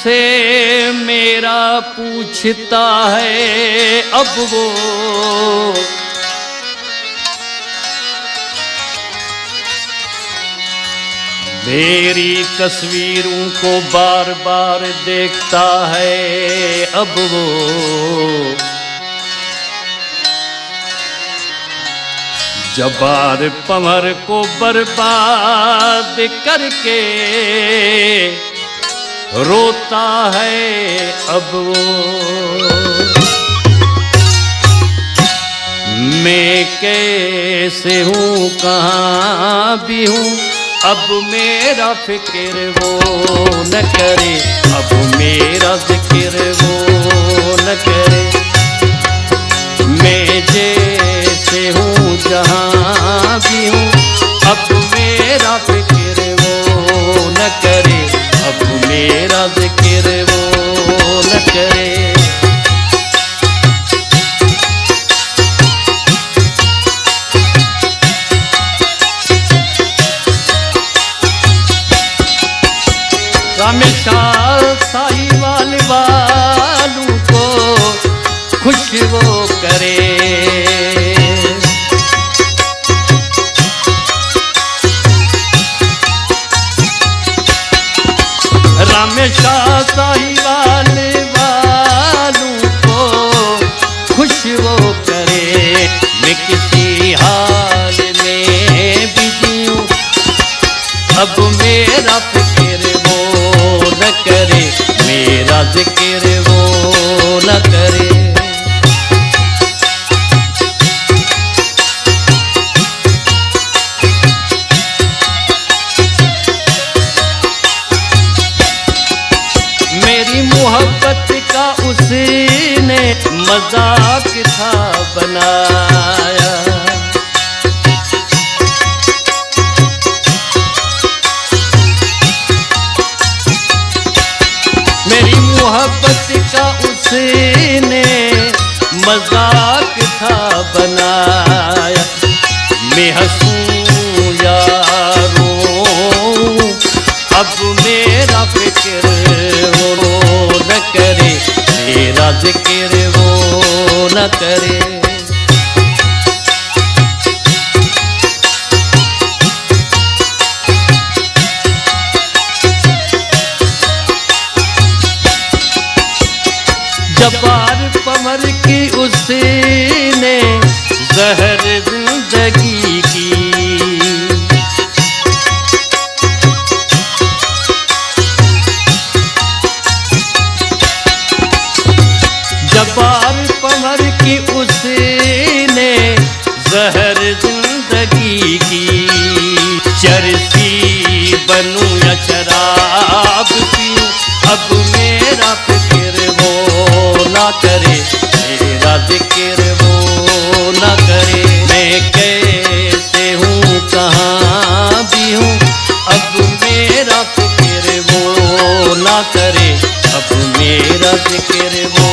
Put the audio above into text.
से मेरा पूछता है अब वो, मेरी तस्वीरों को बार बार देखता है अब वो। जबार पमर को बर्बाद करके रोता है अब वो। मैं कैसे हूँ कहाँ भी हूँ, अब मेरा फिक्र वो न करे, अब मेरा जिक्र वो न करे। मैं जैसे हूँ जहाँ भी हूँ, अब मेरा फिक्र वो न करे, अब मेरा जिक्र वो न करे। हमेशा साहिवाल वालों को खुश वो करे, हमेशा साहिवाल वालों को खुश वो करे। मैं किसी हाल में भी जीऊं, अब मेरा फिक्र वो न करे, मेरा जिक्र वो न करे। मेरी मोहब्बत का उसने मजाक था बनाया, मेरी मोहब्बत का उसने मजाक था बनाया। मैं हंसूं या रोऊं, अब मेरा फिक्र वो न करे, मेरा जिक्र वो न करे। जबार पमर की उसने जहर जिंदगी की, जबार पमर की उसने जहर जिंदगी की। चरसी बनूं या शराब पीऊं, अब मेरा फिक्र वो ना करे, मेरा जिक्र वो ना करे। मैं कैसे हूँ कहाँ भी हूँ, अब मेरा फिक्र वो ना करे, अब मेरा जिक्र वो